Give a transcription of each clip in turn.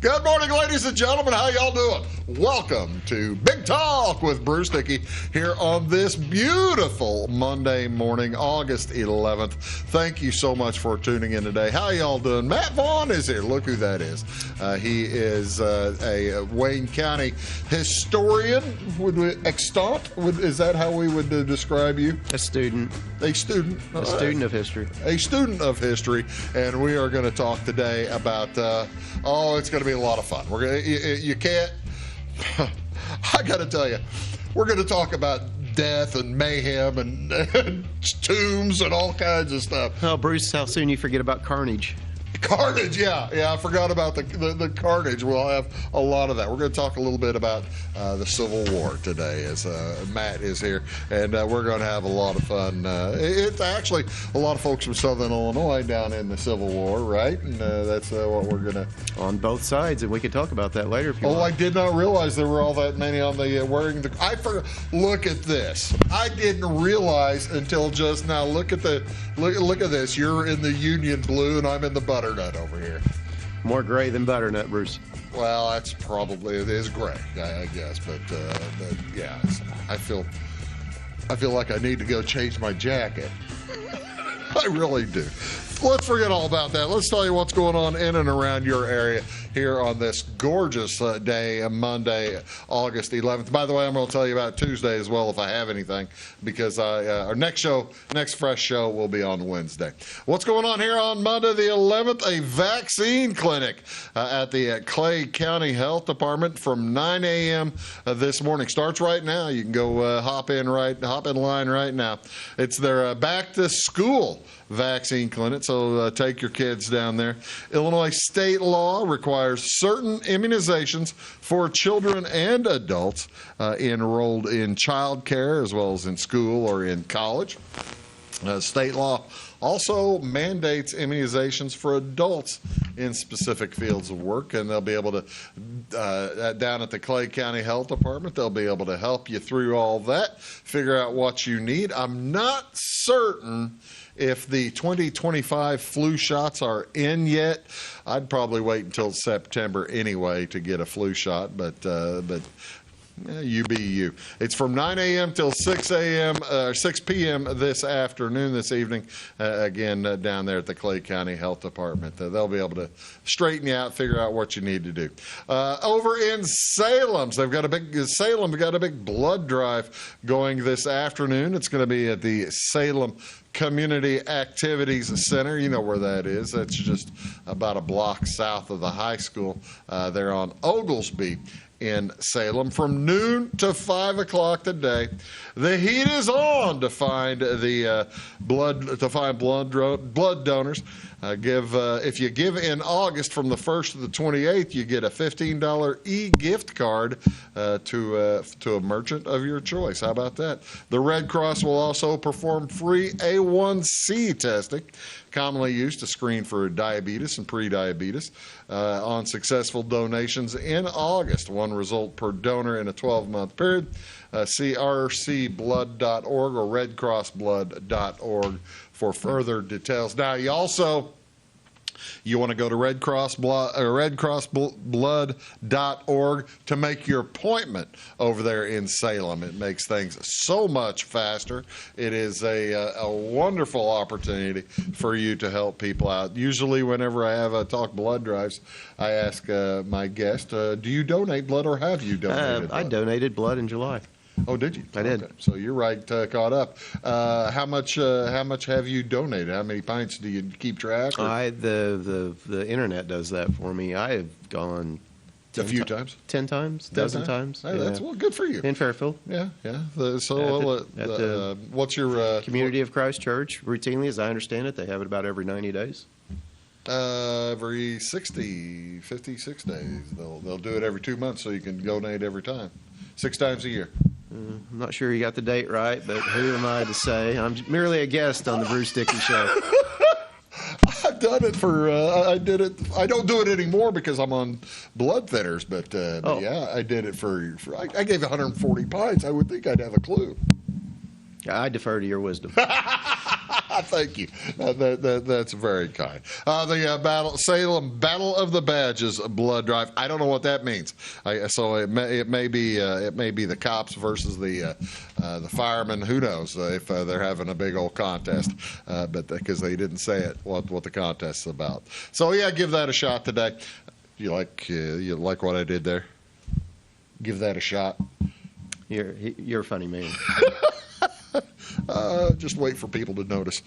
Good morning, ladies and gentlemen. How y'all doing? Welcome to Big Talk with Bruce Dickey here on this beautiful Monday morning, August 11th. Thank you so much for tuning in today. How y'all doing? Matt Vaughn is here. Look who that is. He is a Wayne County historian. Extant? Is that how we would describe you? A student. A student. A student of history. A student of history. And we are going to talk today about, it's going to be a lot of fun. We're going to, you can't, I got to tell you, we're going to talk about death and mayhem and tombs and all kinds of stuff. Oh, Bruce, how soon you forget about carnage. Carnage, yeah, I forgot about the carnage. We'll have a lot of that. We're going to talk a little bit about the Civil War today as Matt is here, and we're going to have a lot of fun. It's actually a lot of folks from Southern Illinois down in the Civil War, right? And that's what we're going to... On both sides, and we can talk about that later if you want. I did not realize there were all that many on the wearing the... Look at this. I didn't realize until just now. Look at this. You're in the Union blue, and I'm in the butternut over here. More gray than butternut, Bruce. Well, that's probably, it is gray, I guess, but yeah, I feel like I need to go change my jacket. I really do. Let's forget all about that. Let's tell you what's going on in and around your area here on this gorgeous day, Monday, August 11th. By the way, I'm going to tell you about Tuesday as well if I have anything, because our next fresh show will be on Wednesday. What's going on here on Monday the 11th? A vaccine clinic at the Clay County Health Department from 9 a.m. This morning. Starts right now. You can go hop in line right now. It's their back to school vaccine clinic, so take your kids down there. Illinois state law requires certain immunizations for children and adults enrolled in child care as well as in school or in college. State law also mandates immunizations for adults in specific fields of work, and they'll be able to, down at the Clay County Health Department, they'll be able to help you through all that, figure out what you need. I'm not certain if the 2025 flu shots are in yet. I'd probably wait until September anyway to get a flu shot, but you be you. It's from 9 a.m. till 6 p.m. this evening, again, down there at the Clay County Health Department. They'll be able to straighten you out, figure out what you need to do. Over in Salem, they've got a big blood drive going this afternoon. It's going to be at the Salem Community Activities Center. You know where that is. That's just about a block south of the high school. They're on Oglesby in Salem from noon to 5 o'clock today. The heat is on to find blood donors. If you give in August from the 1st to the 28th, you get a $15 e-gift card to a merchant of your choice. How about that? The Red Cross will also perform free A1C testing, commonly used to screen for diabetes and prediabetes, on successful donations in August. One result per donor in a 12-month period. See rcblood.org or redcrossblood.org for further details. Now, you want to go to redcrossblood.org to make your appointment over there in Salem. It makes things so much faster. It is a wonderful opportunity for you to help people out. Usually whenever I have talk blood drives, I ask my guest, do you donate blood or have you donated blood? I donated blood in July. Oh, did you? I did. Okay. So you're right, caught up. How much have you donated? How many pints do you keep track? The internet does that for me. I have gone a few times. 10 times, dozen times. Hey, that's good for you. In Fairfield. Yeah. What's your Community of Christ Church? Routinely, as I understand it, they have it about every 90 days. Every 56 days. They'll do it every 2 months, so you can donate every time. 6 times a year. I'm not sure you got the date right, but who am I to say? I'm merely a guest on the Bruce Dickey Show. I've done it for, I did it, I don't do it anymore because I'm on blood thinners, but yeah, I did it for I gave 140 pints. I would think I'd have a clue. I defer to your wisdom. Thank you. That's very kind. The Salem Battle of the Badges blood drive. I don't know what that means. So it may be the cops versus the firemen. Who knows if they're having a big old contest? But because they didn't say it, what the contest is about. So yeah, give that a shot today. You like what I did there? Give that a shot. You're a funny man. Just wait for people to notice.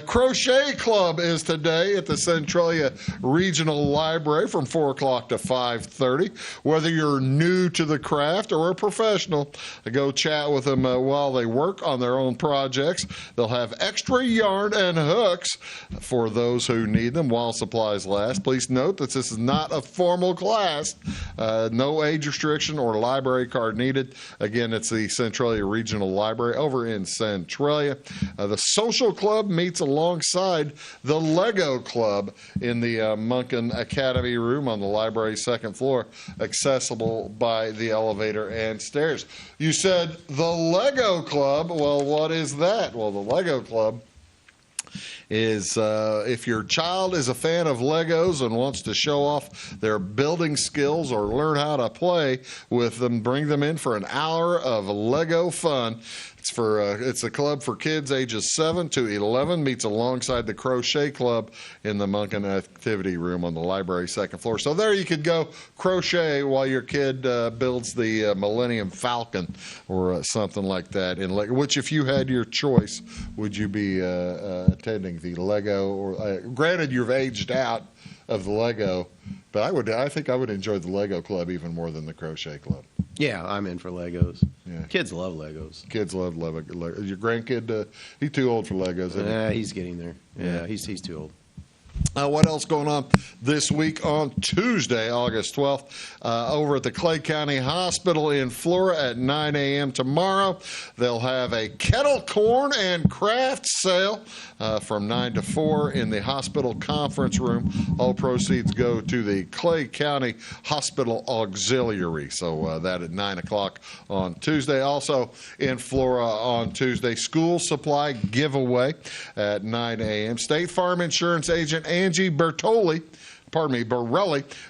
Crochet Club is today at the Centralia Regional Library from 4 o'clock to 5:30. Whether you're new to the craft or a professional, go chat with them while they work on their own projects. They'll have extra yarn and hooks for those who need them while supplies last. Please note that this is not a formal class. No age restriction or library card needed. Again, it's the Centralia Regional Library over in Centralia. The Social Club meets alongside the Lego Club in the Monken Academy room on the library's second floor, accessible by the elevator and stairs. You said the Lego Club. Well, what is that? Well, the Lego Club is if your child is a fan of Legos and wants to show off their building skills or learn how to play with them, bring them in for an hour of Lego fun. It's a club for kids ages 7 to 11, meets alongside the Crochet Club in the Monken Activity Room on the library second floor. So there you could go crochet while your kid builds the Millennium Falcon or something like that. Which, if you had your choice, would you be attending the Lego? Or granted, you've aged out of the Lego, but I think I would enjoy the Lego Club even more than the Crochet Club. Yeah, I'm in for Legos. Yeah. Kids love Legos. Kids love Lego. Your grandkid, he's too old for Legos, isn't he? He's getting there. Yeah, he's too old. What else going on this week on Tuesday, August 12th, over at the Clay County Hospital in Flora at 9 a.m. tomorrow. They'll have a kettle corn and craft sale from 9 to 4 in the hospital conference room. All proceeds go to the Clay County Hospital Auxiliary. So that at 9 o'clock on Tuesday. Also in Flora on Tuesday, school supply giveaway at 9 a.m. State Farm Insurance Agent Angie Borelli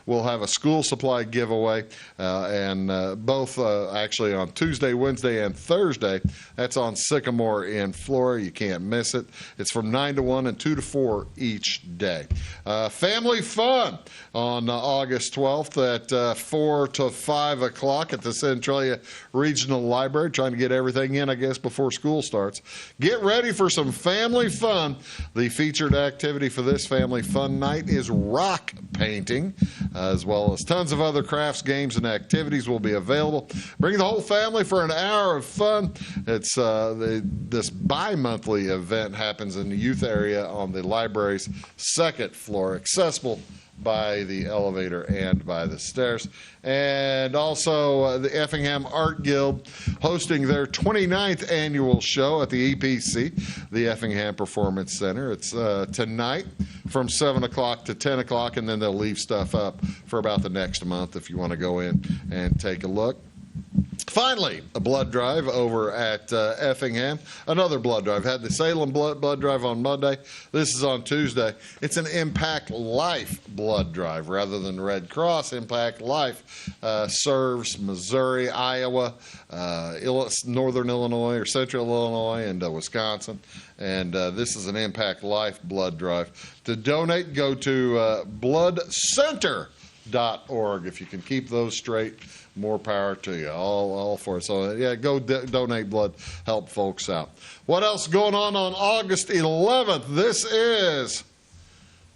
will have a school supply giveaway, and both actually on Tuesday, Wednesday, and Thursday. That's on Sycamore in Flora. You can't miss it. It's from 9 to 1 and 2 to 4 each day. Family fun on August 12th at 4 to 5 o'clock at the Centralia Regional Library. Trying to get everything in, I guess, before school starts. Get ready for some family fun. The featured activity for this family fun night is rock painting, as well as tons of other crafts, games, and activities will be available. Bring the whole family for an hour of fun. It's this bi-monthly event happens in the youth area on the library's second floor, accessible by the elevator and by the stairs. And also the Effingham Art Guild hosting their 29th annual show at the EPC, the Effingham Performance Center. It's tonight from 7 o'clock to 10 o'clock, and then they'll leave stuff up for about the next month if you want to go in and take a look. Finally, a blood drive over at Effingham. Another blood drive. Had the Salem blood drive on Monday. This is on Tuesday. It's an Impact Life blood drive rather than Red Cross. Impact Life serves Missouri, Iowa, Northern Illinois or Central Illinois, and Wisconsin. And this is an Impact Life blood drive. To donate, go to bloodcenter.org. If you can keep those straight, more power to you. All for it. So, yeah, go donate blood. Help folks out. What else going on August 11th? This is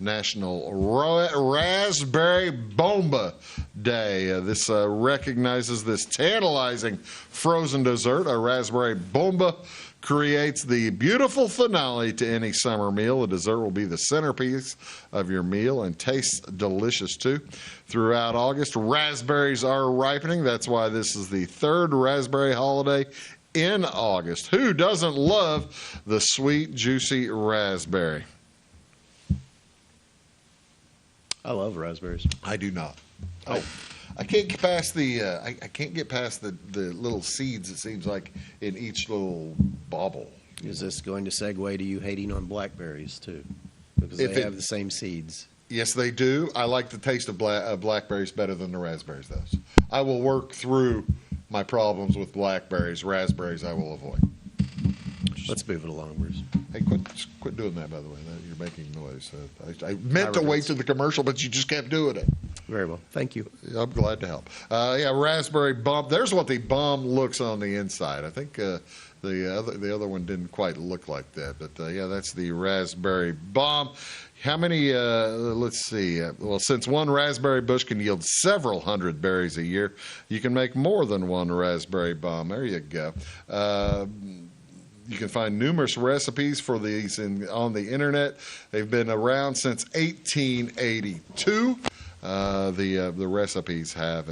National Raspberry Bomba Day. This recognizes this tantalizing frozen dessert. A raspberry bomba creates the beautiful finale to any summer meal. The dessert will be the centerpiece of your meal and tastes delicious too. Throughout August, raspberries are ripening. That's why this is the third raspberry holiday in August. Who doesn't love the sweet, juicy raspberry? I love raspberries. I do not. I can't get past the little seeds. It seems like in each little bauble. Is this going to segue to you hating on blackberries too? Because If they it- have the same seeds. Yes, they do. I like the taste of blackberries better than the raspberries, though. I will work through my problems with blackberries. Raspberries, I will avoid. Let's move it along, Bruce. Hey, quit doing that, by the way. You're making noise. I meant to wait to the commercial, but you just kept doing it. Very well. Thank you. I'm glad to help. Yeah, raspberry bomb. There's what the bomb looks on the inside. I think the other one didn't quite look like that, but yeah, that's the raspberry bomb. How many? Let's see. Well, since one raspberry bush can yield several hundred berries a year, you can make more than one raspberry bomb. There you go. You can find numerous recipes for these on the internet. They've been around since 1882. The recipes have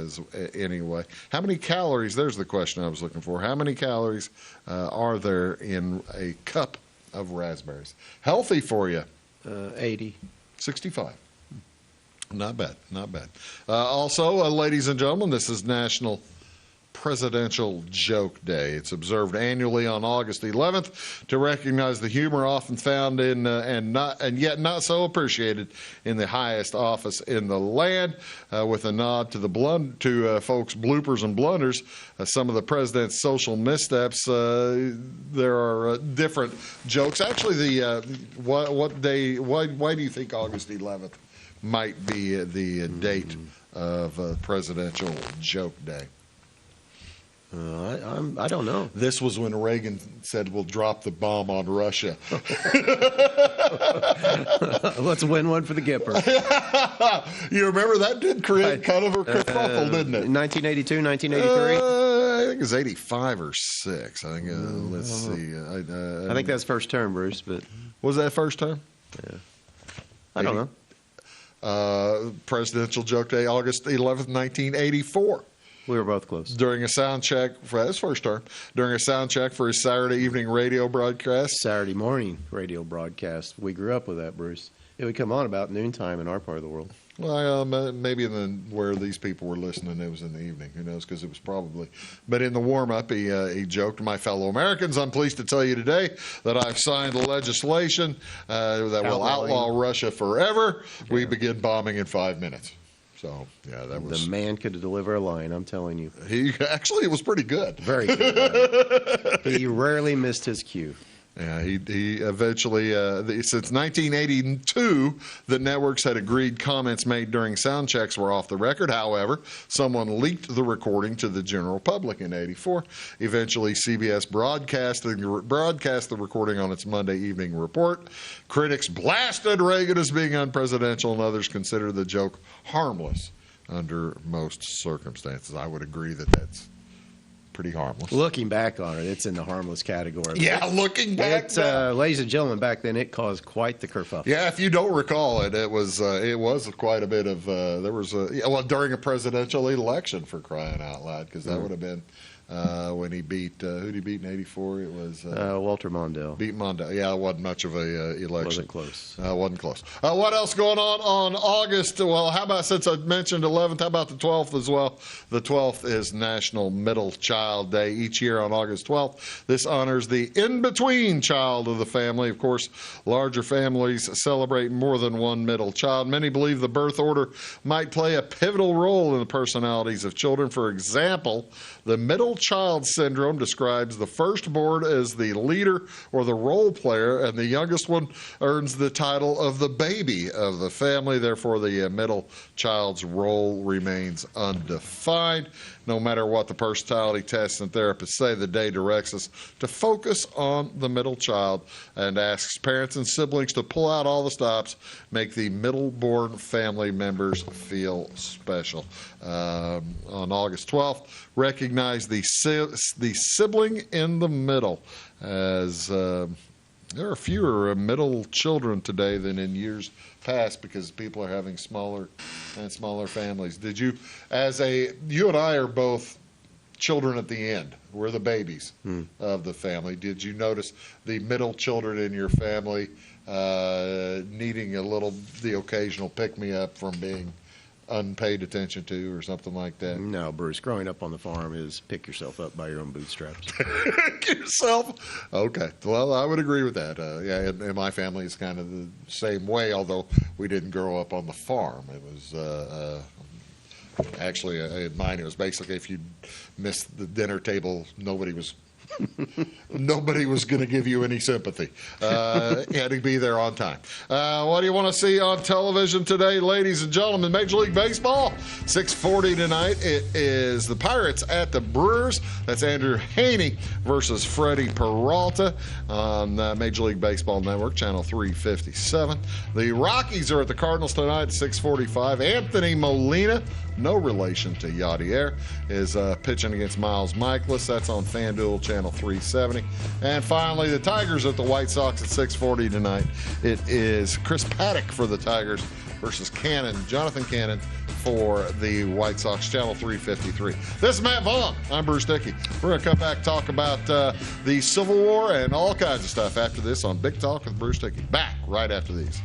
anyway. How many calories? There's the question I was looking for. How many calories are there in a cup of raspberries? Healthy for you. 80. 65. Not bad. Not bad. Also, ladies and gentlemen, this is National Presidential Joke Day. It's observed annually on August 11th to recognize the humor often found in and yet not so appreciated in the highest office in the land. With a nod to folks' bloopers and blunders, some of the president's social missteps. There are different jokes. Actually, what day? Why do you think August 11th might be the date of Presidential Joke Day? I don't know. This was when Reagan said, "We'll drop the bomb on Russia." Let's win one for the Gipper. You remember that did create kind of a kerfuffle, didn't it? 1982, 1983? I think it was 85 or 6. I think. Let's see. I think that's first term, Bruce, but Was that first term? yeah. I don't know. Presidential Joke Day, August 11th, 1984. We were both close. During a sound check for his first term, during a sound check for his Saturday evening radio broadcast. Saturday morning radio broadcast. We grew up with that, Bruce. It would come on about noontime in our part of the world. Well, maybe where these people were listening, it was in the evening. Who knows? Because it was probably. But in the warm-up, he joked, "My fellow Americans, I'm pleased to tell you today that I've signed legislation that will outlaw Russia forever. Yeah. We begin bombing in 5 minutes." So, yeah, that was... The man could deliver a line, I'm telling you. Actually, it was pretty good. Very good. He rarely missed his cue. Yeah, he eventually, since 1982, the networks had agreed comments made during sound checks were off the record. However, someone leaked the recording to the general public in 84. Eventually, CBS broadcast the recording on its Monday evening report. Critics blasted Reagan as being unpresidential, and others considered the joke harmless under most circumstances. I would agree that that's pretty harmless. Looking back on it, it's in the harmless category. Yeah, looking back. Ladies and gentlemen, back then it caused quite the kerfuffle. Yeah, if you don't recall it, it was quite a bit of during a presidential election, for crying out loud, because that would have been when he beat who did he beat in '84? It was Walter Mondale. Beat Mondale. Yeah, it wasn't much of a election. Wasn't close. Wasn't close. What else going on August? Well, how about, since I mentioned 11th, how about the 12th as well? The 12th is National Middle Child Day. Each year on August 12th, this honors the in-between child of the family. Of course, larger families celebrate more than one middle child. Many believe the birth order might play a pivotal role in the personalities of children. For example, the middle child syndrome describes the firstborn as the leader or the role player, and the youngest one earns the title of the baby of the family. Therefore, the middle child's role remains undefined. No matter what the personality tests and therapists say, the day directs us to focus on the middle child and asks parents and siblings to pull out all the stops, make the middle-born family members feel special. On August 12th, recognize the sibling in the middle, as there are fewer middle children today than in years past because people are having smaller and smaller families. Did you, you and I are both children at the end. We're the babies of the family. Did you notice the middle children in your family needing the occasional pick-me-up from being unpaid attention to or something like that? No, Bruce, growing up on the farm is pick yourself up by your own bootstraps. Yourself? Okay. Well, I would agree with that. Yeah, in my family, it's kind of the same way, although we didn't grow up on the farm. It was actually, in mine, it was basically if you missed the dinner table, nobody was going to give you any sympathy. You had to be there on time. What do you want to see on television today, ladies and gentlemen? Major League Baseball, 6:40 tonight. It is the Pirates at the Brewers. That's Andrew Haney versus Freddie Peralta on Major League Baseball Network, channel 357. The Rockies are at the Cardinals tonight at 6:45. Anthony Molina, no relation to Yadier, is pitching against Miles Michaelis. That's on FanDuel channel 370. And finally, the Tigers at the White Sox at 6:40 tonight. It is Chris Paddock for the Tigers versus Jonathan Cannon for the White Sox, channel 353. This is Matt Vaughn. I'm Bruce Dickey. We're going to come back and talk about the Civil War and all kinds of stuff after this on Big Talk with Bruce Dickey. Back right after these.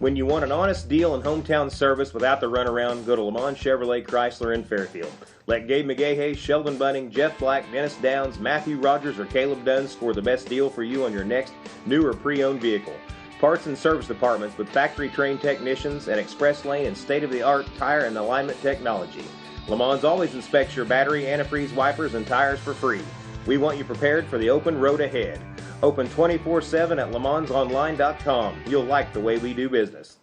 When you want an honest deal and hometown service without the runaround, go to Lamont Chevrolet Chrysler in Fairfield. Let Gabe McGahey, Sheldon Bunning, Jeff Black, Dennis Downs, Matthew Rogers, or Caleb Dunn score the best deal for you on your next new or pre-owned vehicle. Parts and service departments with factory-trained technicians and express lane and state-of-the-art tire and alignment technology. Lamont always inspects your battery, antifreeze, wipers, and tires for free. We want you prepared for the open road ahead. Open 24/7 at LeMansOnline.com. You'll like the way we do business.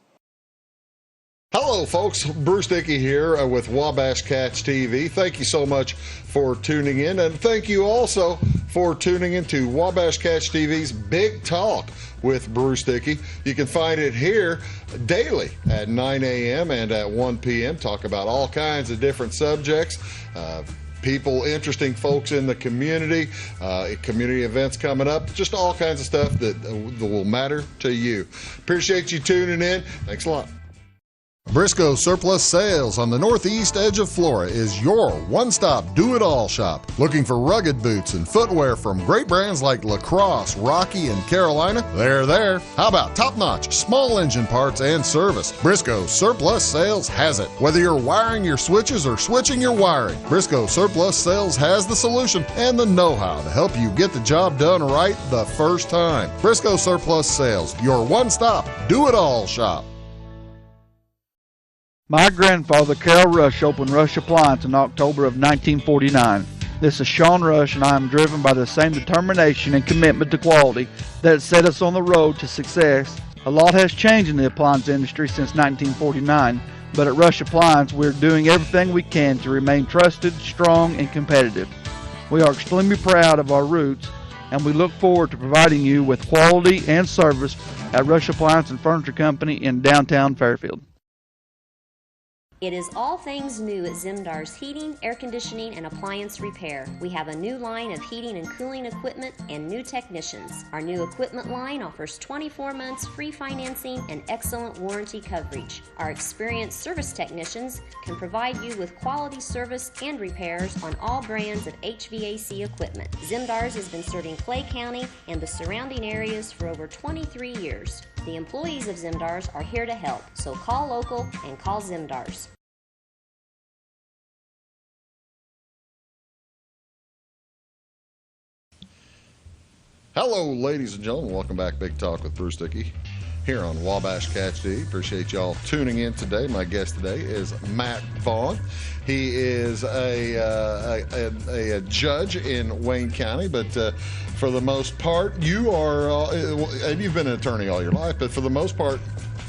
Hello, folks. Bruce Dickey here with Wabash Catch TV. Thank you so much for tuning in, and thank you also for tuning into Wabash Catch TV's Big Talk with Bruce Dickey. You can find it here daily at 9 a.m. and at 1 p.m. Talk about all kinds of different subjects. People, interesting folks in the community, community events coming up, just all kinds of stuff that will matter to you. Appreciate you tuning in. Thanks a lot. Briscoe Surplus Sales on the northeast edge of Flora is your one-stop do-it-all shop. Looking for rugged boots and footwear from great brands like Lacrosse, Rocky, and Carolina? They're there. How about top-notch small engine parts and service? Briscoe Surplus Sales has it. Whether you're wiring your switches or switching your wiring, Briscoe Surplus Sales has the solution and the know-how to help you get the job done right the first time. Briscoe Surplus Sales, your one-stop do-it-all shop. My grandfather, Carol Rush, opened Rush Appliance in October of 1949. This is Sean Rush, and I am driven by the same determination and commitment to quality that set us on the road to success. A lot has changed in the appliance industry since 1949, but at Rush Appliance, we're doing everything we can to remain trusted, strong, and competitive. We are extremely proud of our roots, and we look forward to providing you with quality and service at Rush Appliance and Furniture Company in downtown Fairfield. It is all things new at Zimdar's Heating, Air Conditioning, and Appliance Repair. We have a new line of heating and cooling equipment and new technicians. Our new equipment line offers 24 months free financing and excellent warranty coverage. Our experienced service technicians can provide you with quality service and repairs on all brands of HVAC equipment. Zimdar's has been serving Clay County and the surrounding areas for over 23 years. The employees of Zimdar's are here to help, so call local and call Zimdar's. Hello, ladies and gentlemen. Welcome back. Big Talk with Bruce Dickey here on Wabash Catch TV. Appreciate y'all tuning in today. My guest today is Matt Vaughn. He is a judge in Wayne County, but for the most part, you are, and you've been an attorney all your life, but for the most part,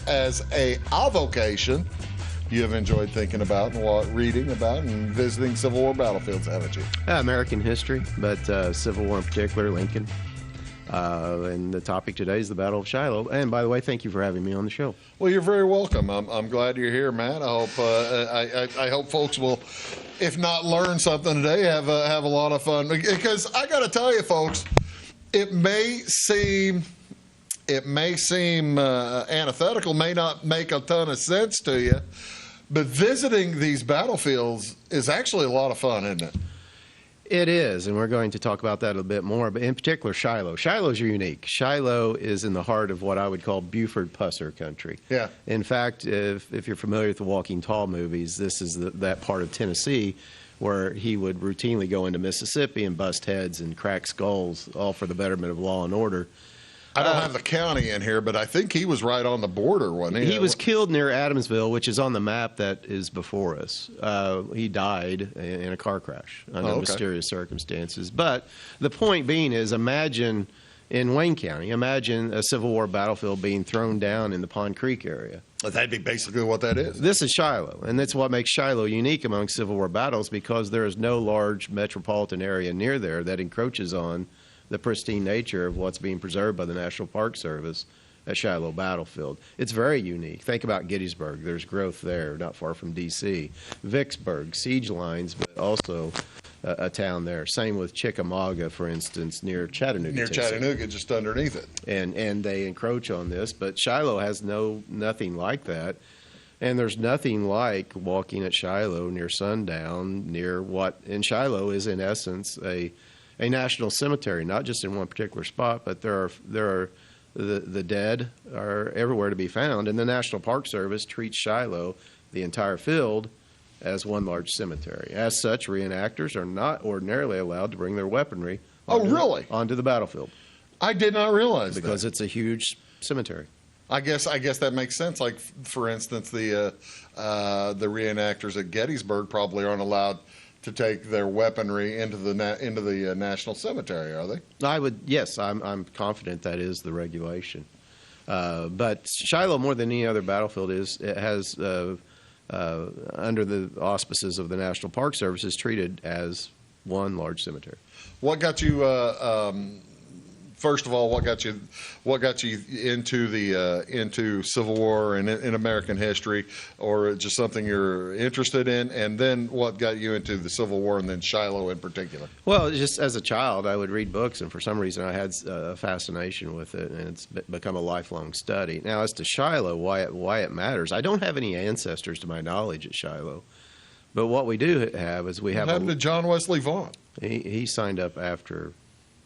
as a avocation, you have enjoyed thinking about and reading about and visiting Civil War battlefields, haven't you? American history, but Civil War in particular, Lincoln. And the topic today is the Battle of Shiloh. And by the way, thank you for having me on the show. Well, you're very welcome. I'm glad you're here, Matt. I hope I hope folks will, if not learn something today, have a lot of fun. Because I got to tell you, folks, it may seem antithetical, may not make a ton of sense to you, but visiting these battlefields is actually a lot of fun, isn't it? It is, and we're going to talk about that a bit more, but in particular Shiloh. Shiloh's unique. Shiloh is in the heart of what I would call Buford-Pusser country. Yeah. In fact, if you're familiar with the Walking Tall movies, this is that part of Tennessee where he would routinely go into Mississippi and bust heads and crack skulls, all for the betterment of law and order. I don't have the county in here, but I think he was right on the border, wasn't he? He was killed near Adamsville, which is on the map that is before us. He died in a car crash under mysterious circumstances. But the point being is, imagine in Wayne County, imagine a Civil War battlefield being thrown down in the Pond Creek area. That'd be basically what that is. This is Shiloh, and that's what makes Shiloh unique among Civil War battles, because there is no large metropolitan area near there that encroaches on the pristine nature of what's being preserved by the National Park Service at Shiloh Battlefield. It's very unique. Think about Gettysburg. There's growth there, not far from D.C. Vicksburg, siege lines, but also a town there. Same with Chickamauga, for instance, near Chattanooga. Near Tennessee. Chattanooga, just underneath it. And they encroach on this, but Shiloh has nothing like that. And there's nothing like walking at Shiloh near sundown, near what in Shiloh is in essence a national cemetery, not just in one particular spot, but there are the dead are everywhere to be found, and the National Park Service treats Shiloh, the entire field, as one large cemetery. As such, reenactors are not ordinarily allowed to bring their weaponry onto the battlefield. I did not realize because that. it's a huge cemetery. I guess that makes sense. Like, for instance, the reenactors at Gettysburg probably aren't allowed to take their weaponry into the National Cemetery, are they? Yes, I'm confident that is the regulation. But Shiloh, more than any other battlefield, has under the auspices of the National Park Service, is treated as one large cemetery. What got you? First of all, what got you into Civil War and in American history, or just something you're interested in? And then what got you into the Civil War and then Shiloh in particular? Well, just as a child, I would read books, and for some reason I had a fascination with it, and it's become a lifelong study. Now, as to Shiloh, why it matters, I don't have any ancestors to my knowledge at Shiloh. But what we do have is we have... What happened to John Wesley Vaughn? He signed up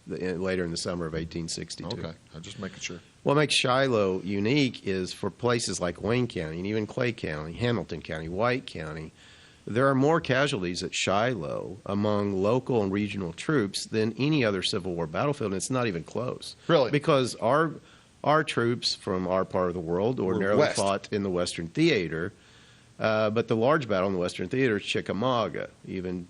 later in the summer of 1862. Okay, I'm just making sure. What makes Shiloh unique is for places like Wayne County and even Clay County, Hamilton County, White County, there are more casualties at Shiloh among local and regional troops than any other Civil War battlefield, and it's not even close. Really? Because our troops from our part of the world ordinarily fought in the Western Theater, but the large battle in the Western Theater is Chickamauga, even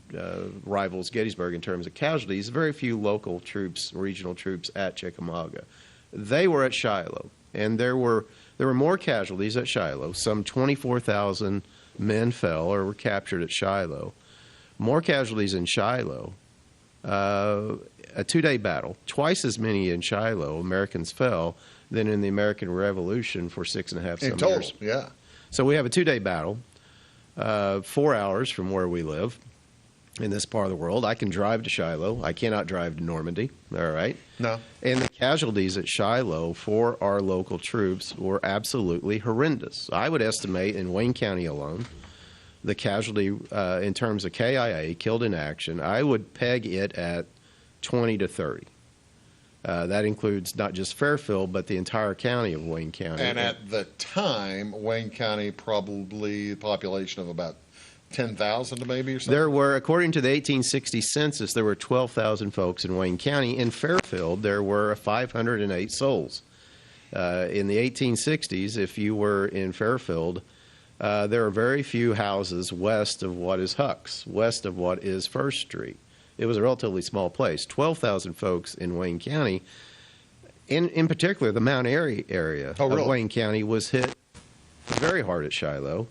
rivals Gettysburg in terms of casualties. Very few local troops, regional troops at Chickamauga. They were at Shiloh, and there were more casualties at Shiloh. Some 24,000 men fell or were captured at Shiloh. More casualties in Shiloh. A two-day battle, twice as many in Shiloh, Americans fell, than in the American Revolution for 6.5 years. In total, yeah. So we have a two-day battle, 4 hours from where we live in this part of the world. I can drive to Shiloh. I cannot drive to Normandy, all right? No. And the casualties at Shiloh for our local troops were absolutely horrendous. I would estimate in Wayne County alone, the casualty in terms of KIA, killed in action, I would peg it at 20 to 30. That includes not just Fairfield, but the entire county of Wayne County. And at the time, Wayne County probably a population of about 10,000 maybe or something? There were, according to the 1860 census, there were 12,000 folks in Wayne County. In Fairfield, there were 508 souls. In the 1860s, if you were in Fairfield, there are very few houses west of what is Huck's, west of what is First Street. It was a relatively small place. 12,000 folks in Wayne County. In particular, the Mount Airy area of Wayne County was hit very hard at Shiloh,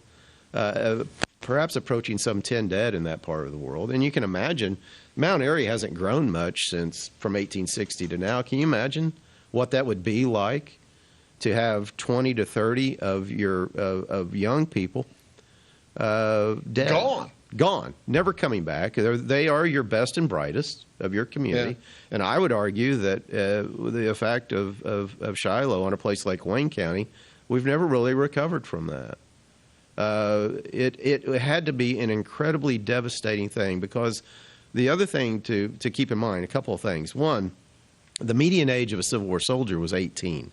perhaps approaching some 10 dead in that part of the world. And you can imagine, Mount Airy hasn't grown much since from 1860 to now. Can you imagine what that would be like to have 20 to 30 of your of young people dead? Gone, never coming back. They are your best and brightest of your community. Yeah. And I would argue that the effect of Shiloh on a place like Wayne County, we've never really recovered from that. It had to be an incredibly devastating thing because The other thing to keep in mind, a couple of things. One, the median age of a Civil War soldier was 18.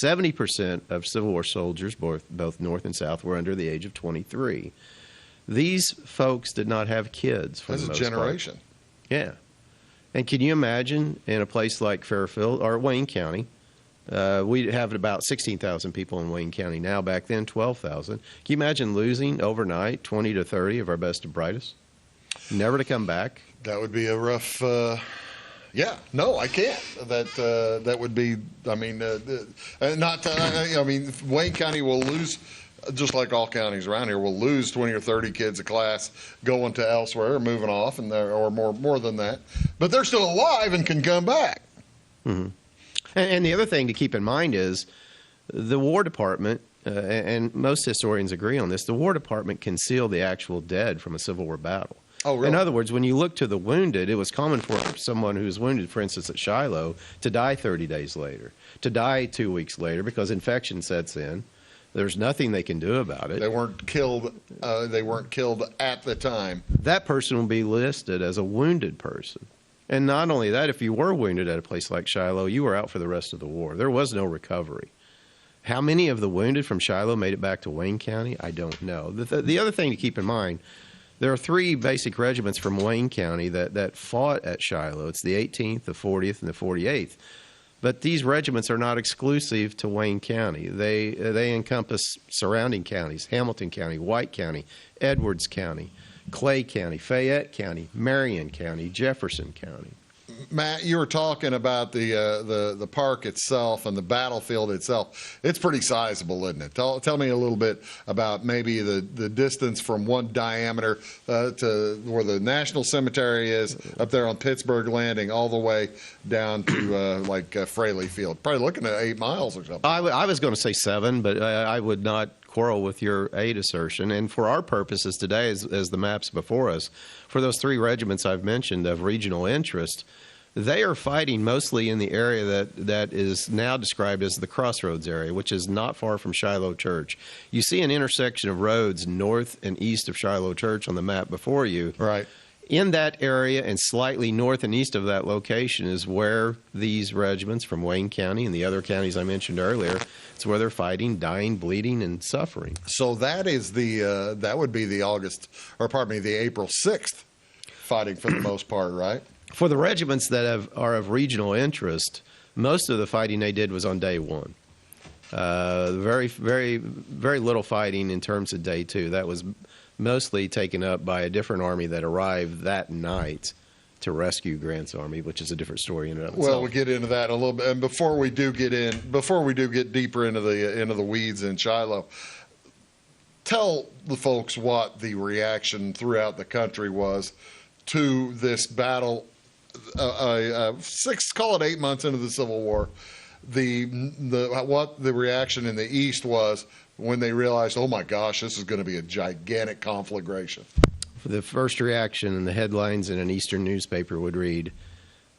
70% of Civil War soldiers, both North and South, were under the age of 23. These folks did not have kids for the most part. That's a generation. Yeah. And can you imagine in a place like Fairfield or Wayne County, we have about 16,000 people in Wayne County now. Back then, 12,000. Can you imagine losing overnight 20 to 30 of our best and brightest? Never to come back? That would be a rough... Yeah, no, I can't. That would be. I mean, I mean, Wayne County will lose, just like all counties around here, will lose 20 or 30 kids a class going to elsewhere or moving off, or more than that. But they're still alive and can come back. Mm-hmm. And the other thing to keep in mind is the War Department, and most historians agree on this. The War Department concealed the actual dead from a Civil War battle. Oh, really? In other words, when you look to the wounded, it was common for someone who was wounded, for instance, at Shiloh, to die 30 days later, to die 2 weeks later because infection sets in. There's nothing they can do about it. They weren't killed. They weren't killed at the time. That person will be listed as a wounded person. And not only that, if you were wounded at a place like Shiloh, you were out for the rest of the war. There was no recovery. How many of the wounded from Shiloh made it back to Wayne County? I don't know. The other thing to keep in mind, there are 3 basic regiments from Wayne County that fought at Shiloh. It's the 18th, the 40th, and the 48th. But these regiments are not exclusive to Wayne County. They encompass surrounding counties: Hamilton County, White County, Edwards County, Clay County, Fayette County, Marion County, Jefferson County. Matt, you were talking about the park itself and the battlefield itself. It's pretty sizable, isn't it? Tell me a little bit about maybe the distance from one diameter to where the National Cemetery is up there on Pittsburgh Landing all the way down to Fraley Field. Probably looking at 8 miles or something. I was going to say 7, but I would not quarrel with your 8 assertion. And for our purposes today, as the map's before us, for those 3 regiments I've mentioned of regional interest, they are fighting mostly in the area that is now described as the Crossroads area, which is not far from Shiloh Church. You see an intersection of roads north and east of Shiloh Church on the map before you. Right. In that area and slightly north and east of that location is where these regiments from Wayne County and the other counties I mentioned earlier, it's where they're fighting, dying, bleeding, and suffering. So that is that would be the April 6th fighting for the most part, right? For the regiments that are of regional interest, most of the fighting they did was on day 1. Very, very, very little fighting in terms of day 2. That was mostly taken up by a different army that arrived that night to rescue Grant's army, which is a different story in and of itself. Well, we'll get into that a little bit, and before we do get deeper into the weeds in Shiloh, tell the folks what the reaction throughout the country was to this battle. 8 months into the Civil War, what the reaction in the East was when they realized, oh my gosh, this is going to be a gigantic conflagration. The first reaction in the headlines in an Eastern newspaper would read,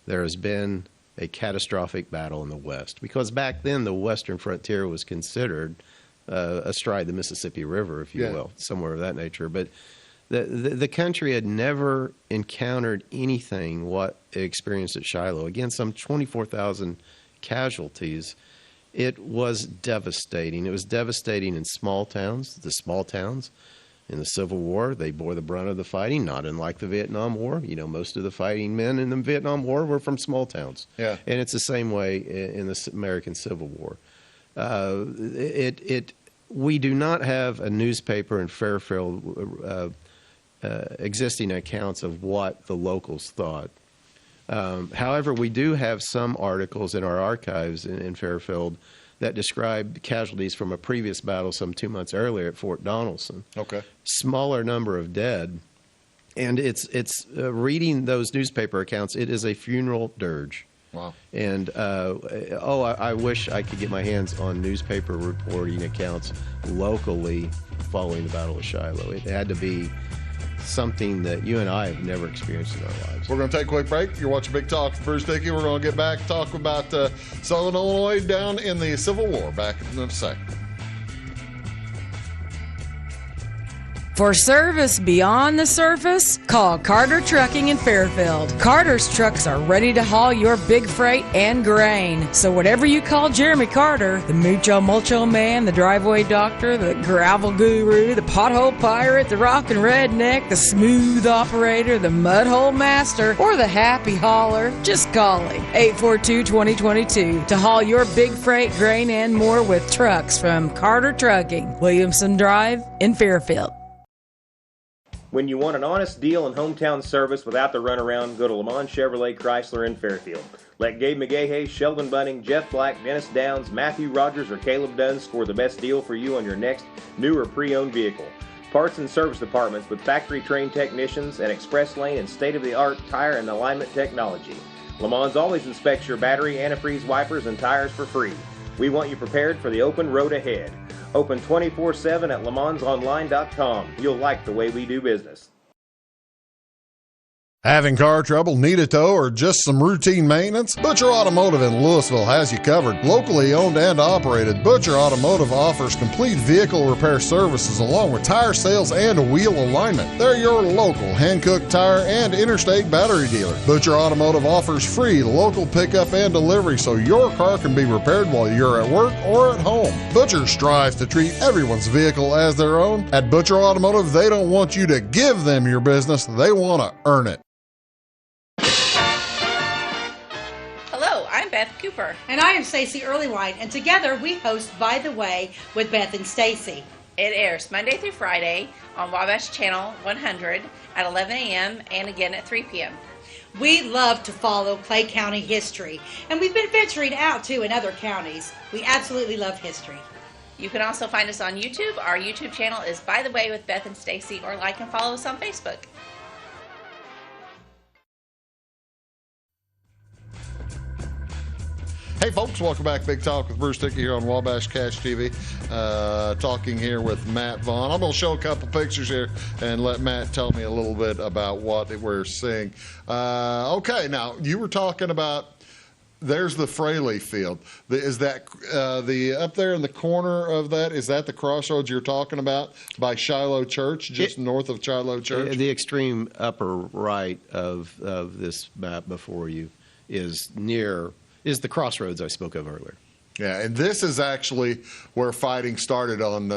"There has been a catastrophic battle in the West," because back then the Western frontier was considered astride the Mississippi River, if you will, somewhere of that nature. But the country had never encountered anything what it experienced at Shiloh. Again, some 24,000 casualties. It was devastating. It was devastating in small towns. The small towns in the Civil War, they bore the brunt of the fighting, not unlike the Vietnam War. You know, most of the fighting men in the Vietnam War were from small towns. Yeah. And it's the same way in the American Civil War. We do not have a newspaper in Fairfield existing accounts of what the locals thought. However, we do have some articles in our archives in Fairfield that describe casualties from a previous battle some 2 months earlier at Fort Donelson. Okay. Smaller number of dead. And it's reading those newspaper accounts, it is a funeral dirge. Wow. And, I wish I could get my hands on newspaper reporting accounts locally following the Battle of Shiloh. It had to be something that you and I have never experienced in our lives. We're going to take a quick break. You're watching Big Talk with Bruce Dickey. We're going to get back, talk about Southern Illinois down in the Civil War. Back in a second. For service beyond the surface, call Carter Trucking in Fairfield. Carter's trucks are ready to haul your big freight and grain. So whatever you call Jeremy Carter, the Mucho Mulcho Man, the driveway doctor, the gravel guru, the pothole pirate, the rockin' redneck, the smooth operator, the mudhole master, or the happy hauler, just call him. 842-2022 to haul your big freight, grain, and more with trucks from Carter Trucking, Williamson Drive in Fairfield. When you want an honest deal and hometown service without the runaround, go to Lamont Chevrolet Chrysler in Fairfield. Let Gabe McGahey, Sheldon Bunning, Jeff Black, Dennis Downs, Matthew Rogers, or Caleb Dunn score the best deal for you on your next new or pre-owned vehicle. Parts and service departments with factory-trained technicians and express lane and state-of-the-art tire and alignment technology. Lamont's always inspects your battery, antifreeze, wipers, and tires for free. We want you prepared for the open road ahead. Open 24/7 at LeMansOnline.com. You'll like the way we do business. Having car trouble, need a tow, or just some routine maintenance? Butcher Automotive in Louisville has you covered. Locally owned and operated, Butcher Automotive offers complete vehicle repair services along with tire sales and wheel alignment. They're your local hand-cooked tire and interstate battery dealer. Butcher Automotive offers free local pickup and delivery so your car can be repaired while you're at work or at home. Butcher strives to treat everyone's vehicle as their own. At Butcher Automotive, they don't want you to give them your business, they want to earn it. I'm Beth Cooper. And I am Stacey Earlywine, and together we host By the Way with Beth and Stacey. It airs Monday through Friday on Wabash Channel 100 at 11 a.m. and again at 3 p.m. We love to follow Clay County history, and we've been venturing out too in other counties. We absolutely love history. You can also find us on YouTube. Our YouTube channel is By the Way with Beth and Stacey, or like and follow us on Facebook. Hey folks, welcome back. Big Talk with Bruce Dickey here on Wabash Cash TV. Talking here with Matt Vaughn. I'm going to show a couple pictures here and let Matt tell me a little bit about what we're seeing. Okay, now you were talking about, there's the Fraley field. Is that the up there in the corner of that, is that the crossroads you're talking about by Shiloh Church, just north of Shiloh Church? The extreme upper right of this map before you is the crossroads I spoke of earlier. Yeah, and this is actually where fighting started on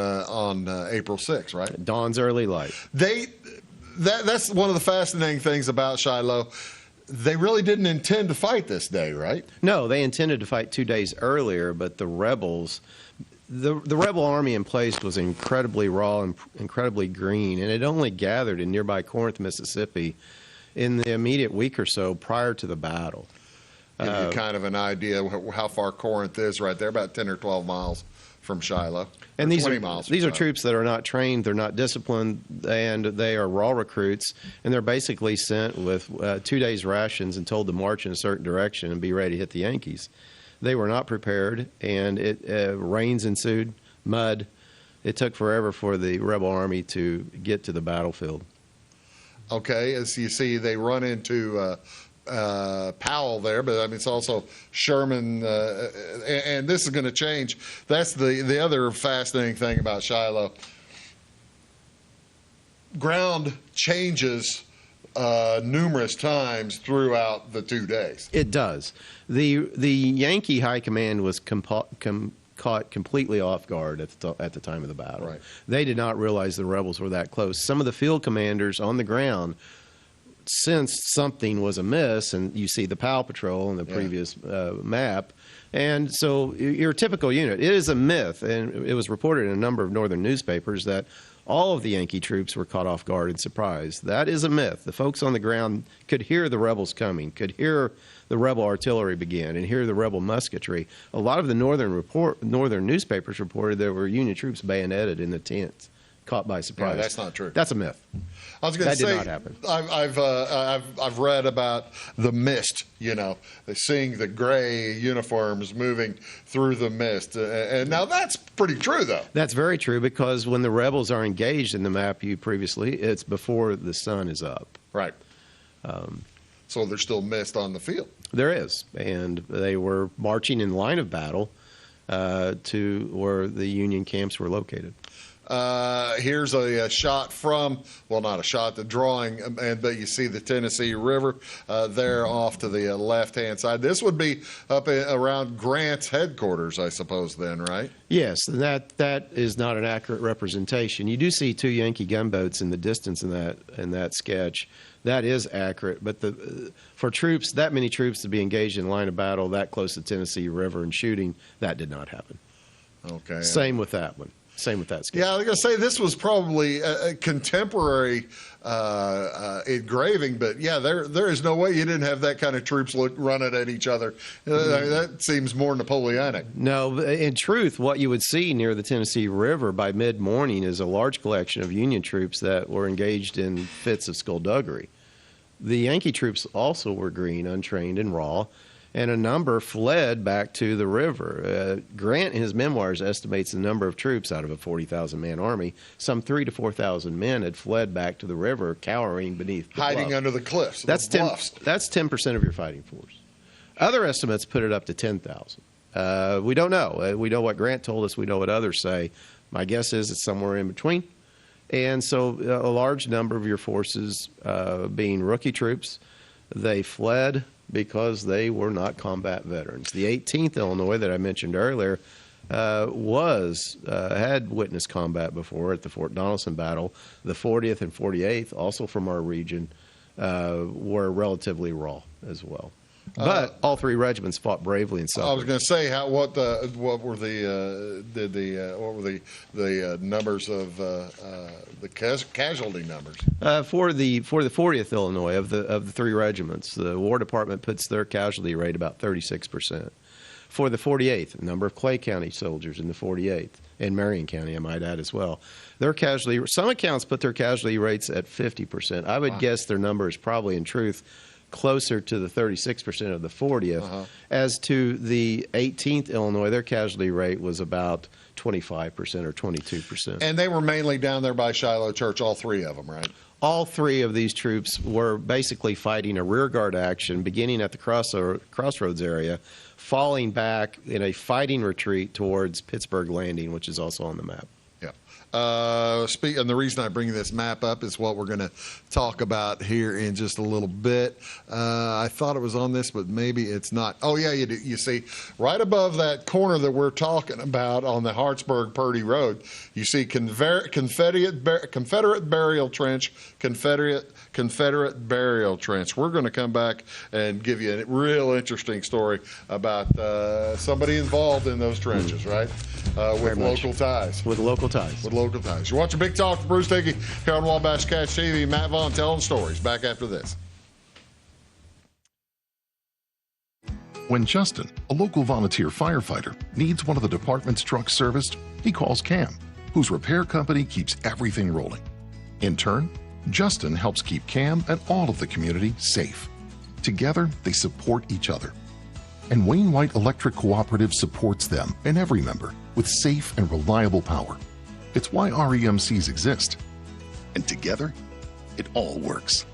April 6th, right? Dawn's early light. That's one of the fascinating things about Shiloh. They really didn't intend to fight this day, right? No, they intended to fight 2 days earlier, but the rebels, the rebel army in place was incredibly raw and incredibly green, and it only gathered in nearby Corinth, Mississippi in the immediate week or so prior to the battle. Give you kind of an idea how far Corinth is right there, about 10 or 12 miles from Shiloh. And these are troops that are not trained, they're not disciplined, and they are raw recruits, and they're basically sent with 2 days' rations and told to march in a certain direction and be ready to hit the Yankees. They were not prepared, and rains ensued, mud. It took forever for the rebel army to get to the battlefield. Okay, as you see, they run into Powell there, but I mean it's also Sherman, and this is going to change. That's the other fascinating thing about Shiloh. Ground changes numerous times throughout the 2 days. It does. The Yankee high command was caught completely off guard at the time of the battle. Right. They did not realize the rebels were that close. Some of the field commanders on the ground sensed something was amiss, and you see the POW patrol in the previous map. And so your typical unit, it is a myth, and it was reported in a number of northern newspapers that all of the Yankee troops were caught off guard and surprised. That is a myth. The folks on the ground could hear the rebels coming, could hear the rebel artillery begin, and hear the rebel musketry. A lot of the northern newspapers reported there were Union troops bayoneted in the tents, caught by surprise. Yeah, that's not true. That's a myth. I was going to say, that did not happen. I've read about the mist, seeing the gray uniforms moving through the mist. And now that's pretty true, though. That's very true, because when the rebels are engaged in the map you previously, it's before the sun is up. Right. So there's still mist on the field. There is. And they were marching in line of battle to where the Union camps were located. Here's a shot from, well, not a shot, the drawing, but you see the Tennessee River there off to the left-hand side. This would be up around Grant's headquarters, I suppose, then, right? Yes, that is not an accurate representation. You do see 2 Yankee gunboats in the distance in that sketch. That is accurate, but for troops, that many troops to be engaged in line of battle that close to the Tennessee River and shooting, that did not happen. Okay. Same with that one. Same with that sketch. Yeah, I was going to say this was probably a contemporary engraving, but yeah, there is no way you didn't have that kind of troops running at each other. That seems more Napoleonic. No, in truth, what you would see near the Tennessee River by mid-morning is a large collection of Union troops that were engaged in fits of skullduggery. The Yankee troops also were green, untrained, and raw, and a number fled back to the river. Grant, in his memoirs, estimates the number of troops out of a 40,000-man army. Some 3,000 to 4,000 men had fled back to the river, cowering beneath the hiding bluff. under the cliffs. That's the bluffs. That's 10% of your fighting force. Other estimates put it up to 10,000. We don't know. We know what Grant told us. We know what others say. My guess is it's somewhere in between. And so a large number of your forces being rookie troops, they fled because they were not combat veterans. The 18th Illinois that I mentioned earlier had witnessed combat before at the Fort Donelson battle. The 40th and 48th, also from our region, were relatively raw as well. But all 3 regiments fought bravely and suffered. I was going to say what were the numbers of the casualty numbers for the 40th Illinois of the 3 regiments. The War Department puts their casualty rate about 36%. For the 48th, number of Clay County soldiers in the 48th, and Marion County, I might add as well. Their casualty, some accounts put their casualty rates at 50%. I would guess their number is probably in truth closer to the 36% of the 40th. As to the 18th Illinois, their casualty rate was about 25% or 22%. And they were mainly down there by Shiloh Church, all 3 of them, right? All 3 of these troops were basically fighting a rearguard action beginning at the crossroads area, falling back in a fighting retreat towards Pittsburgh Landing, which is also on the map. And the reason I bring this map up is what we're going to talk about here in just a little bit. I thought it was on this, but maybe it's not. Oh, yeah, you do. You see, right above that corner that we're talking about on the Hartsburg-Purdy Road, you see Confederate burial trench, Confederate burial trench. We're going to come back and give you a real interesting story about somebody involved in those trenches, right? With local ties. With local ties. With local ties. You're watching Big Talk with Bruce Dickey here on Wabash Catch TV. Matt Vaughn telling stories. Back after this. When Justin, a local volunteer firefighter, needs one of the department's trucks serviced, he calls Cam, whose repair company keeps everything rolling. In turn, Justin helps keep Cam and all of the community safe. Together, they support each other. And Wayne White Electric Cooperative supports them and every member with safe and reliable power. It's why REMCs exist. And together, it all works.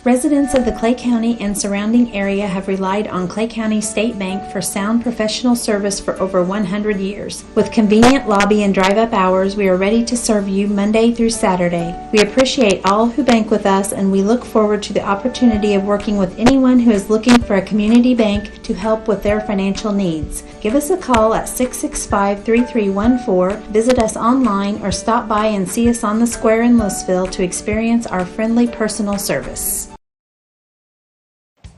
Residents of the Clay County and surrounding area have relied on Clay County State Bank for sound professional service for over 100 years. With convenient lobby and drive-up hours, we are ready to serve you Monday through Saturday. We appreciate all who bank with us, and we look forward to the opportunity of working with anyone who is looking for a community bank to help with their financial needs. Give us a call at 665-3314, visit us online, or stop by and see us on the square in Louisville to experience our friendly personal service.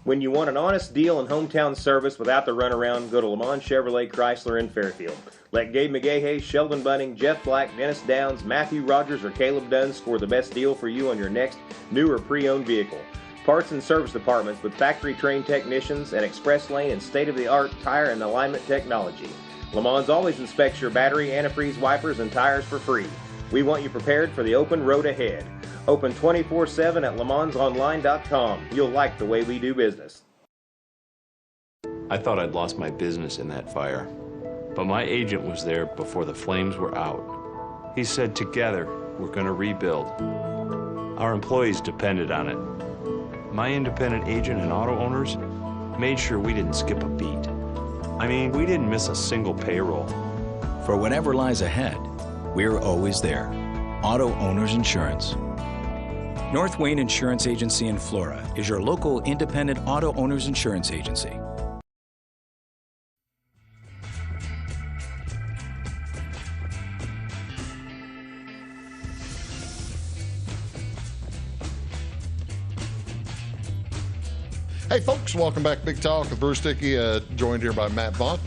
When you want an honest deal and hometown service without the runaround, go to Lamont Chevrolet Chrysler in Fairfield. Let Gabe McGahey, Sheldon Bunning, Jeff Black, Dennis Downs, Matthew Rogers, or Caleb Dunn score the best deal for you on your next new or pre-owned vehicle. Parts and service departments with factory-trained technicians and express lane and state-of-the-art tire and alignment technology. Lamont's always inspects your battery, antifreeze, wipers, and tires for free. We want you prepared for the open road ahead. Open 24/7 at LaMonsOnline.com. You'll like the way we do business. I thought I'd lost my business in that fire, but my agent was there before the flames were out. He said, together, we're going to rebuild. Our employees depended on it. My independent agent and auto owners made sure we didn't skip a beat. I mean, we didn't miss a single payroll. For whatever lies ahead, we're always there. Auto Owners Insurance. North Wayne Insurance Agency in Flora is your local independent auto owners insurance agency. Hey, folks, welcome back to Big Talk with Bruce Dickey, joined here by Matt Vaughn.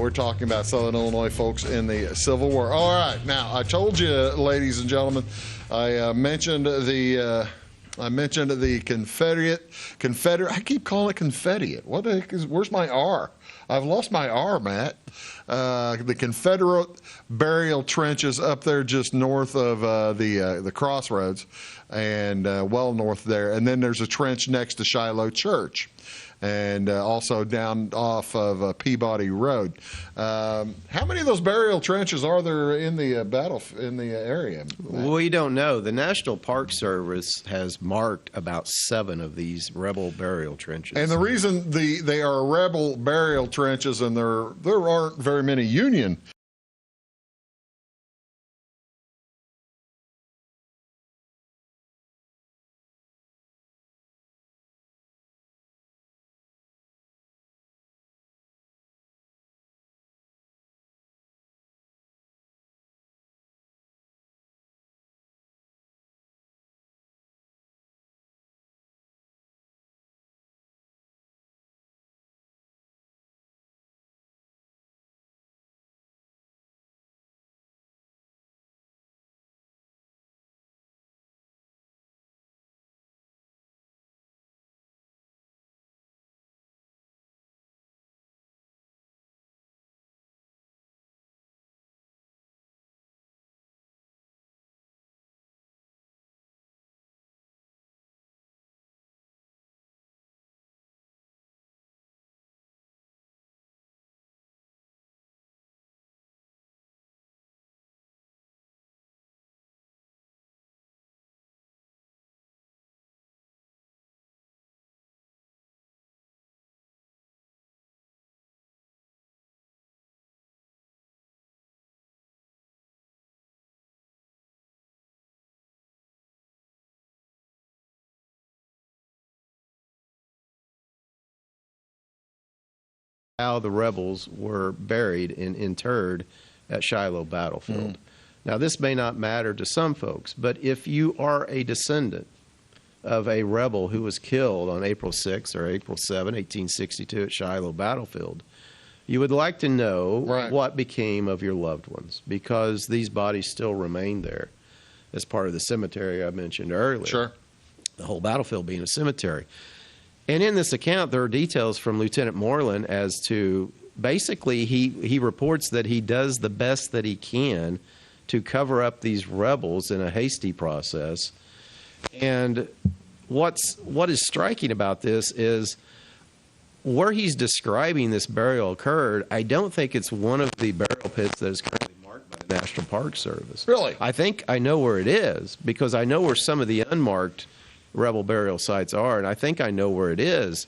We're talking about Southern Illinois folks in the Civil War. All right, now, I told you, ladies and gentlemen, I mentioned the Confederate. I keep calling it Confederate. What the heck where's my R? I've lost my R, Matt. The Confederate burial trenches up there just north of the crossroads and well north there. And then there's a trench next to Shiloh Church and also down off of Peabody Road. How many of those burial trenches are there in the area? We don't know. The National Park Service has marked about 7 of these rebel burial trenches. And the reason they are rebel burial trenches and there aren't very many Union how the rebels were buried and interred at Shiloh battlefield. Now, this may not matter to some folks, but if you are a descendant of a rebel who was killed on April 6 or April 7, 1862 at Shiloh battlefield, you would like to know what became of your loved ones, because these bodies still remain there as part of the cemetery I mentioned earlier. Sure. The whole battlefield being a cemetery. And in this account, there are details from Lieutenant Moreland as to basically he reports that he does the best that he can to cover up these rebels in a hasty process. And what is striking about this is where he's describing this burial occurred, I don't think it's one of the burial pits that is currently marked by the National Park Service. Really? I think I know where it is, because I know where some of the unmarked rebel burial sites are, and I think I know where it is.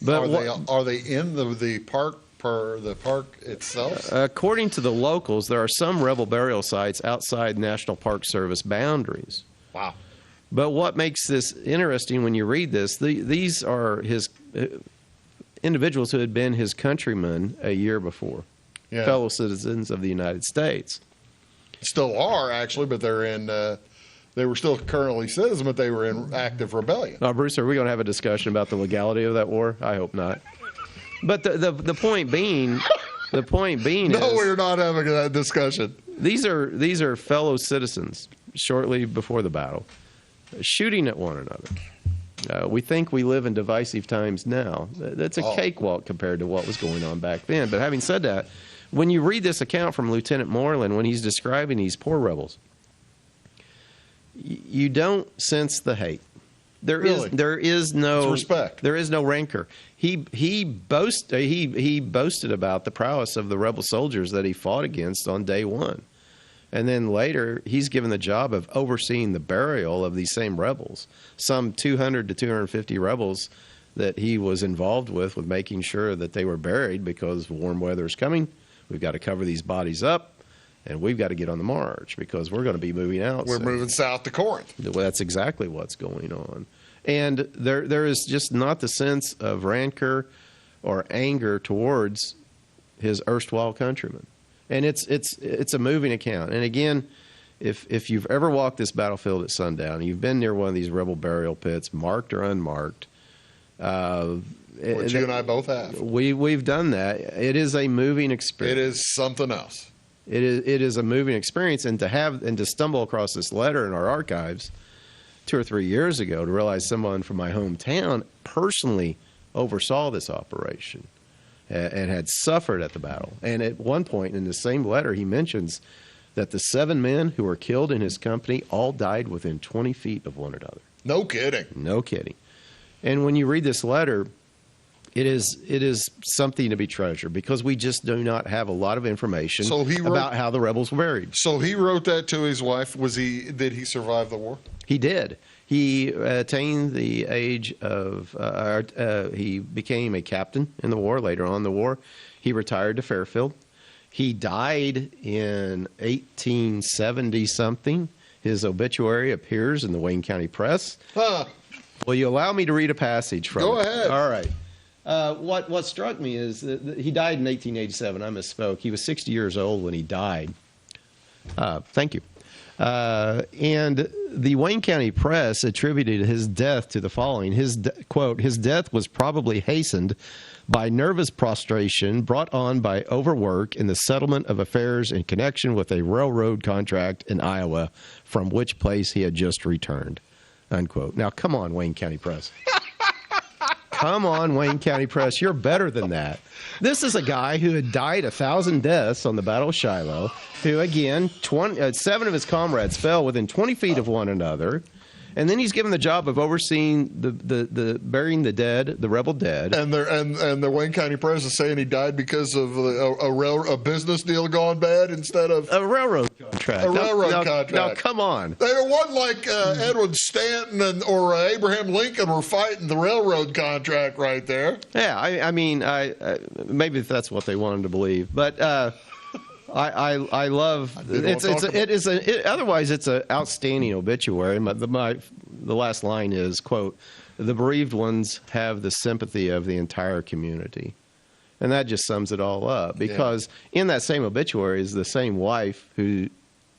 But are they in the park the park itself? According to the locals, there are some rebel burial sites outside National Park Service boundaries. Wow. But what makes this interesting when you read this, these are his individuals who had been his countrymen a year before, fellow citizens of the United States. Still are, actually, but they're in... They were still currently citizens, but they were in active rebellion. Now, Bruce, are we going to have a discussion about the legality of that war? I hope not. But the point being, no, we're not having that discussion. These are fellow citizens shortly before the battle, shooting at one another. We think we live in divisive times now. That's a cakewalk compared to what was going on back then. But having said that, when you read this account from Lieutenant Moreland, when he's describing these poor rebels, you don't sense the hate. There is no respect. There is no rancor. He boasted about the prowess of the rebel soldiers that he fought against on day one, and then later he's given the job of overseeing the burial of these same rebels. Some 200 to 250 rebels that he was involved with making sure that they were buried because warm weather is coming. We've got to cover these bodies up, and we've got to get on the march because we're going to be moving out. We're moving south to Corinth. Well, that's exactly what's going on. And there is just not the sense of rancor or anger towards his erstwhile countrymen. And it's a moving account. And again, if you've ever walked this battlefield at sundown, you've been near one of these rebel burial pits, marked or unmarked. Which you and I both have. We've done that. It is a moving experience. It is something else. It is a moving experience, and to stumble across this letter in our archives 2 or 3 years ago to realize someone from my hometown personally oversaw this operation and had suffered at the battle. And at one point in the same letter, he mentions that the 7 men who were killed in his company all died within 20 feet of one another. No kidding. No kidding. And when you read this letter, it is something to be treasured because we just do not have a lot of information about how the rebels were buried. So he wrote that to his wife. Did he survive the war? He did. He attained the age of, he became a captain in the war, later on in the war. He retired to Fairfield. He died in 1870-something. His obituary appears in the Wayne County Press. Huh. Will you allow me to read a passage from it? Go ahead. All right. What struck me is that he died in 1887. I misspoke. He was 60 years old when he died. Thank you. And the Wayne County Press attributed his death to the following. Quote, his death was probably hastened by nervous prostration brought on by overwork in the settlement of affairs in connection with a railroad contract in Iowa, from which place he had just returned, unquote. Now, come on, Wayne County Press. Come on, Wayne County Press. You're better than that. This is a guy who had died 1,000 deaths on the Battle of Shiloh, who, again, 7 of his comrades fell within 20 feet of one another. And then he's given the job of overseeing the burying the dead, the rebel dead. And the Wayne County Press is saying he died because of a business deal gone bad instead of a railroad contract. A railroad contract. Now, come on. There wasn't like Edward Stanton or Abraham Lincoln were fighting the railroad contract right there. Yeah, I mean, maybe that's what they wanted to believe, but. I love otherwise it's an outstanding obituary. The last line is, quote, the bereaved ones have the sympathy of the entire community. And that just sums it all up because in that same obituary is the same wife who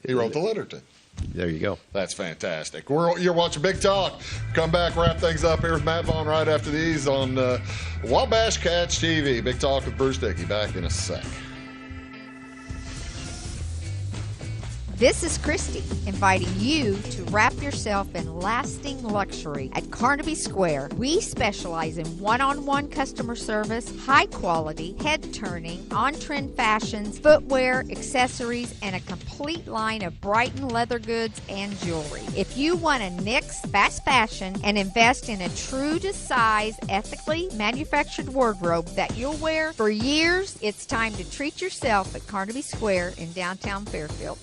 he wrote the letter to. There you go. That's fantastic. You're watching Big Talk. Come back, wrap things up here with Matt Vaughn right after these on Wabash Catch TV. Big Talk with Bruce Dickey. Back in a sec. This is Christy, inviting you to wrap yourself in lasting luxury at Carnaby Square. We specialize in one-on-one customer service, high quality, head-turning, on-trend fashions, footwear, accessories, and a complete line of Brighton leather goods and jewelry. If you want to nix fast fashion and invest in a true-to-size, ethically manufactured wardrobe that you'll wear for years, it's time to treat yourself at Carnaby Square in downtown Fairfield.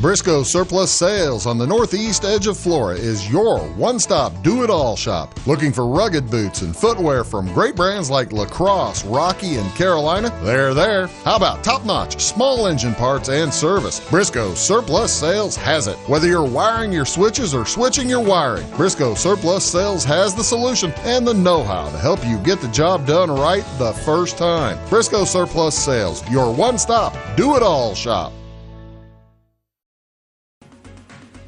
Briscoe Surplus Sales on the northeast edge of Flora is your one-stop do-it-all shop. Looking for rugged boots and footwear from great brands like Lacrosse, Rocky, and Carolina? They're there. How about top-notch small engine parts and service? Briscoe Surplus Sales has it. Whether you're wiring your switches or switching your wiring, Briscoe Surplus Sales has the solution and the know-how to help you get the job done right the first time. Briscoe Surplus Sales, your one-stop do-it-all shop.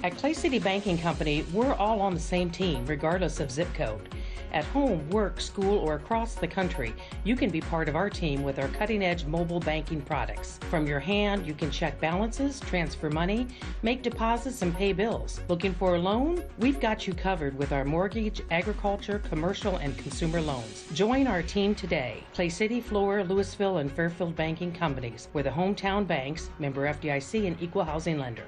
At Clay City Banking Company, we're all on the same team, regardless of zip code. At home, work, school, or across the country, you can be part of our team with our cutting-edge mobile banking products. From your hand, you can check balances, transfer money, make deposits, and pay bills. Looking for a loan? We've got you covered with our mortgage, agriculture, commercial, and consumer loans. Join our team today. Clay City, Flora, Louisville, and Fairfield Banking Companies. We're the hometown banks, member FDIC, and equal housing lender.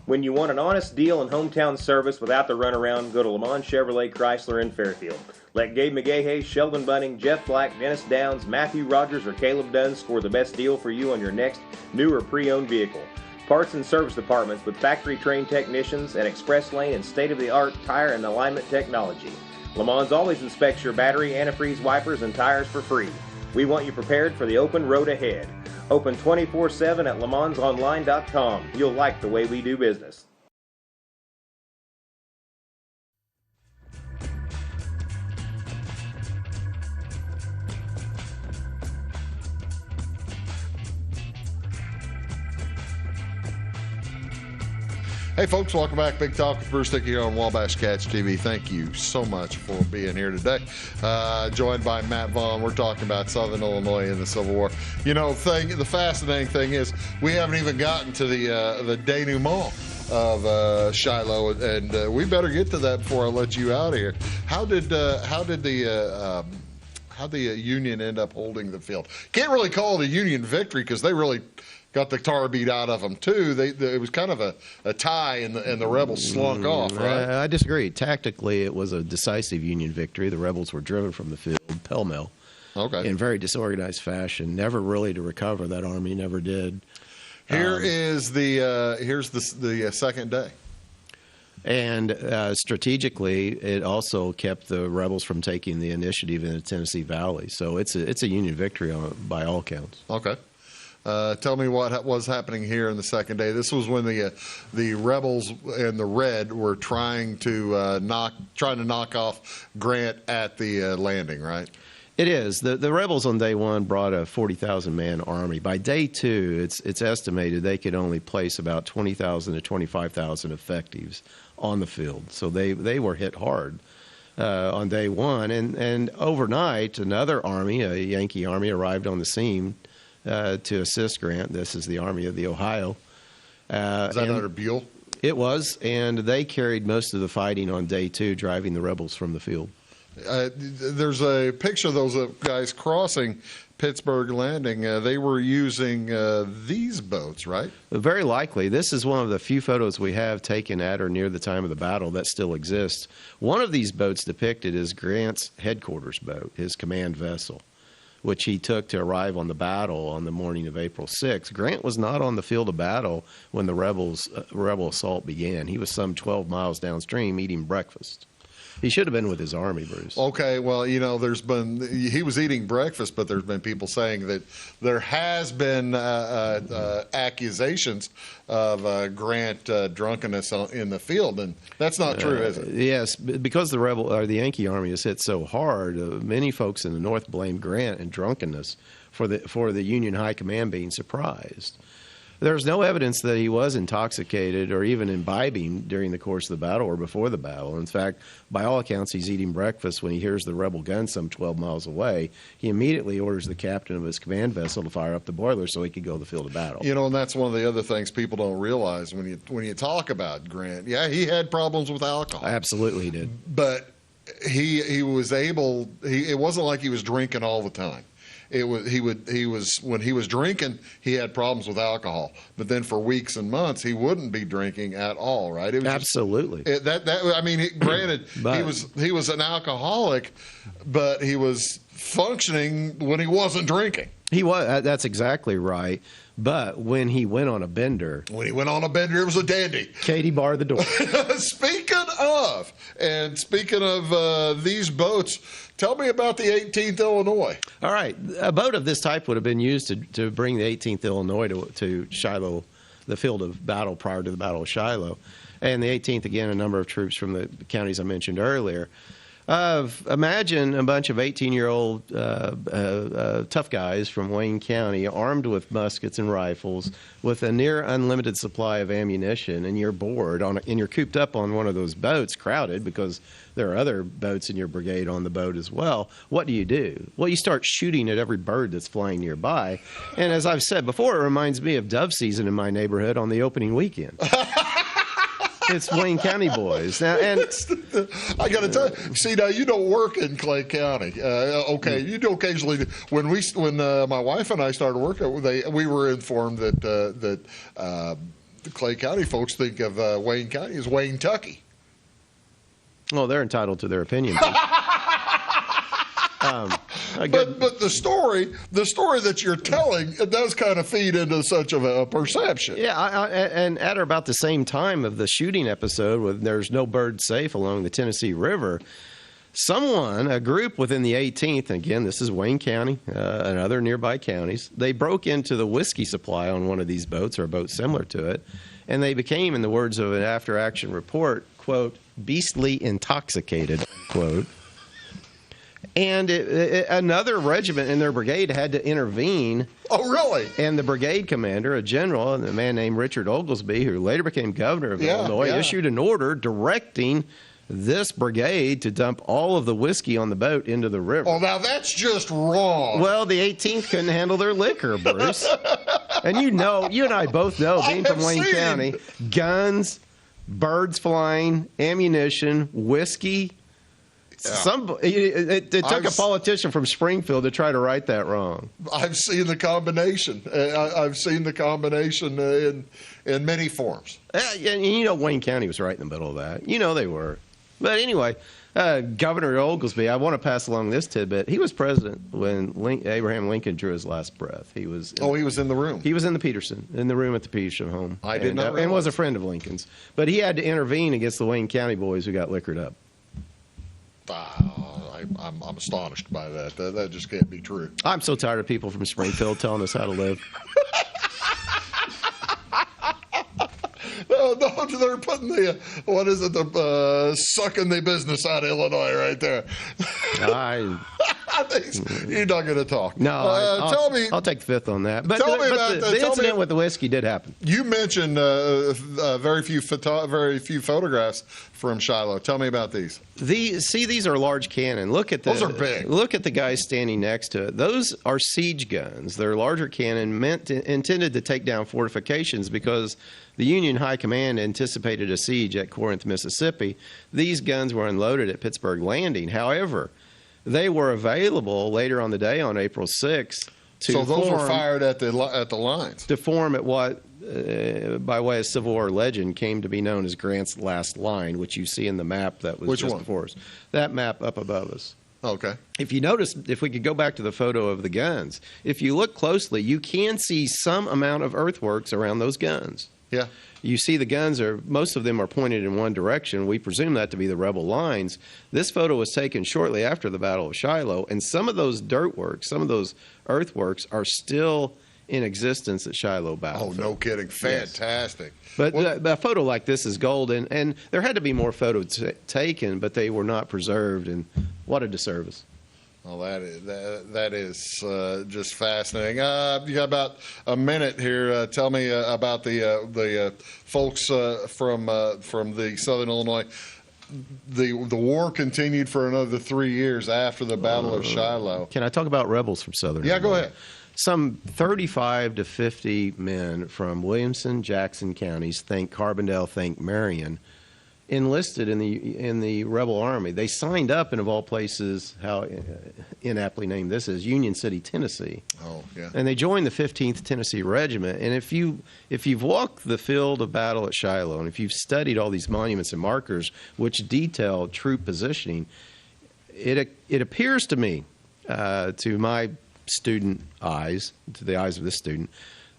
When you want an honest deal and hometown service without the runaround, go to Lamont Chevrolet Chrysler in Fairfield. Let Gabe McGahey, Sheldon Bunning, Jeff Black, Dennis Downs, Matthew Rogers, or Caleb Dunn score the best deal for you on your next new or pre-owned vehicle. Parts and service departments with factory-trained technicians and express lane and state-of-the-art tire and alignment technology. Le Mans always inspects your battery, antifreeze, wipers, and tires for free. We want you prepared for the open road ahead. Open 24/7 at lemansonline.com. You'll like the way we do business. Hey, folks, welcome back. Big Talk with Bruce Dickey here on Wabash Cats TV. Thank you so much for being here today. Joined by Matt Vaughn. We're talking about Southern Illinois and the Civil War. You know, the fascinating thing is we haven't even gotten to the denouement of Shiloh, and we better get to that before I let you out of here. How did the Union end up holding the field? Can't really call it a Union victory because they really got the tar beat out of them too. It was kind of a tie, and the rebels slunk off. Right? I disagree. Tactically, it was a decisive Union victory. The rebels were driven from the field pell-mell, in very disorganized fashion. Never really to recover. That army never did. Here's the second day. And strategically, it also kept the rebels from taking the initiative in the Tennessee Valley. So it's a Union victory by all counts. Okay. Tell me what was happening here in the second day. This was when the rebels and the Red were trying to knock off Grant at the landing, right? It is. The rebels on day one brought a 40,000-man army. By day two, it's estimated they could only place about 20,000 to 25,000 effectives on the field. So they were hit hard on day one. And overnight, another army, a Yankee army, arrived on the scene to assist Grant. This is the Army of the Ohio. Is that under Buell? It was, and they carried most of the fighting on day two, driving the rebels from the field. There's a picture of those guys crossing Pittsburgh Landing. They were using these boats, right? Very likely. This is one of the few photos we have taken at or near the time of the battle that still exists. One of these boats depicted is Grant's headquarters boat, his command vessel, which he took to arrive on the battle on the morning of April 6th. Grant was not on the field of battle when the rebel assault began. He was some 12 miles downstream eating breakfast. He should have been with his army, Bruce. Okay, well, you know, he was eating breakfast, but there's been people saying that there has been accusations of Grant drunkenness in the field, and that's not true, is it? Yes, because the Yankee army is hit so hard, many folks in the North blame Grant and drunkenness for the Union high command being surprised. There's no evidence that he was intoxicated or even imbibing during the course of the battle or before the battle. In fact, by all accounts, he's eating breakfast when he hears the rebel gun some 12 miles away. He immediately orders the captain of his command vessel to fire up the boiler so he could go to the field of battle. You know, and that's one of the other things people don't realize when you talk about Grant. Yeah, he had problems with alcohol. Absolutely, he did. But he was able. It wasn't like he was drinking all the time. When he was drinking, he had problems with alcohol. But then for weeks and months, he wouldn't be drinking at all, right? It was absolutely. Granted, he was an alcoholic, but he was functioning when he wasn't drinking. He was. That's exactly right. But when he went on a bender. It was a dandy. Katie barred the door. Speaking of these boats, tell me about the 18th Illinois. All right. A boat of this type would have been used to bring the 18th Illinois to Shiloh, the field of battle prior to the Battle of Shiloh. And the 18th, again, a number of troops from the counties I mentioned earlier. Imagine a bunch of 18-year-old tough guys from Wayne County armed with muskets and rifles with a near unlimited supply of ammunition, and you're bored and you're cooped up on one of those boats, crowded because there are other boats in your brigade on the boat as well. What do? Well, you start shooting at every bird that's flying nearby. And as I've said before, it reminds me of dove season in my neighborhood on the opening weekend. It's Wayne County boys. Now, and I got to tell you, see, now you don't work in Clay County. Okay, you do occasionally. When my wife and I started working, we were informed that the Clay County folks think of Wayne County as Wayne Tucky. Well, they're entitled to their opinion. But the story that you're telling, it does kind of feed into such of a perception. Yeah, and at about the same time of the shooting episode, when there's no bird safe along the Tennessee River, Someone, a group within the 18th, and again, this is Wayne County and other nearby counties, they broke into the whiskey supply on one of these boats, or a boat similar to it, and they became, in the words of an after-action report, quote, beastly intoxicated, quote. And another regiment in their brigade had to intervene. Oh, really? And the brigade commander, a general, a man named Richard Oglesby, who later became governor of Illinois, issued an order directing this brigade to dump all of the whiskey on the boat into the river. Oh, now that's just wrong. Well, the 18th couldn't handle their liquor, Bruce. And you and I both know, being from Wayne County, guns, birds flying, ammunition, whiskey. Yeah. It took a politician from Springfield to try to right that wrong. I've seen the combination. I've seen the combination in many forms. And Wayne County was right in the middle of that. They were. But anyway, Governor Oglesby, I want to pass along this tidbit. He was president when Abraham Lincoln drew his last breath. He was in the room. He was in the room at the Peterson home. I did not realize. And was a friend of Lincoln's. But he had to intervene against the Wayne County boys who got liquored up. I'm astonished by that. That just can't be true. I'm so tired of people from Springfield telling us how to live. They're putting sucking the business out of Illinois right there. You're not going to talk. No, I'll take the fifth on that. But the incident with the whiskey did happen. You mentioned very few photographs from Shiloh. Tell me about these. These are large cannon. Those are big. Look at the guys standing next to it. Those are siege guns. They're larger cannon intended to take down fortifications because the Union High Command anticipated a siege at Corinth, Mississippi. These guns were unloaded at Pittsburgh Landing. However, they were available later on the day on April 6th. So those were fired at the lines. To form at what, by way of Civil War legend, came to be known as Grant's last line, which you see in the map that was just before us. That map up above us. Okay. If you notice, if we could go back to the photo of the guns, if you look closely, you can see some amount of earthworks around those guns. Yeah. You see the guns most of them are pointed in one direction. We presume that to be the rebel lines. This photo was taken shortly after the Battle of Shiloh, and some of those dirtworks, some of those earthworks are still in existence at Shiloh Battlefield. Oh, no kidding. Fantastic. Yes. But a photo like this is golden, and there had to be more photos taken, but they were not preserved, and what a disservice. Well, that is just fascinating. You got about a minute here. Tell me about the folks from the Southern Illinois. The war continued for another 3 years after the Battle of Shiloh. Can I talk about rebels from Southern Illinois? Yeah, go ahead. Some 35 to 50 men from Williamson, Jackson counties, think Carbondale, think Marion, enlisted in the rebel army. They signed up in, of all places, how inaptly named this is, Union City, Tennessee. Oh, yeah. And they joined the 15th Tennessee Regiment. And if you've walked the field of battle at Shiloh, and if you've studied all these monuments and markers which detail troop positioning, it appears to me, to my student eyes, to the eyes of this student,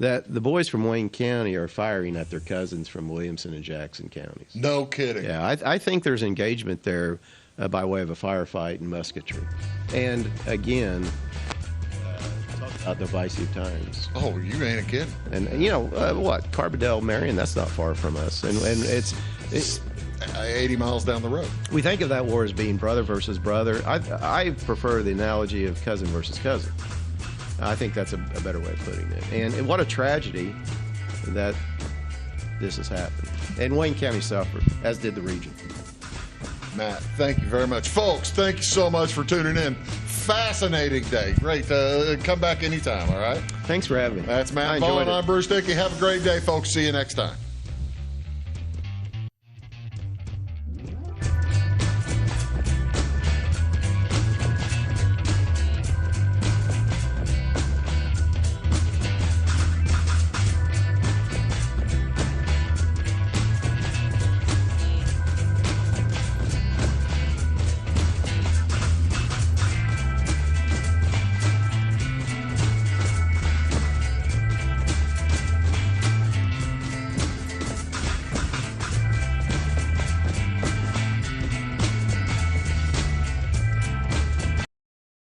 that the boys from Wayne County are firing at their cousins from Williamson and Jackson counties. No kidding. Yeah, I think there's engagement there by way of a firefight and musketry. And again, talk about divisive times. Oh, you ain't a kid. And what? Carbondale, Marion, that's not far from us. And it's 80 miles down the road. We think of that war as being brother versus brother. I prefer the analogy of cousin versus cousin. I think that's a better way of putting it. And what a tragedy that this has happened. And Wayne County suffered, as did the region. Matt, thank you very much. Folks, thank you so much for tuning in. Fascinating day. Great. Come back anytime, all right? Thanks for having me. That's Matt Vaughn. I'm Bruce Dickey. Have a great day, folks. See you next time.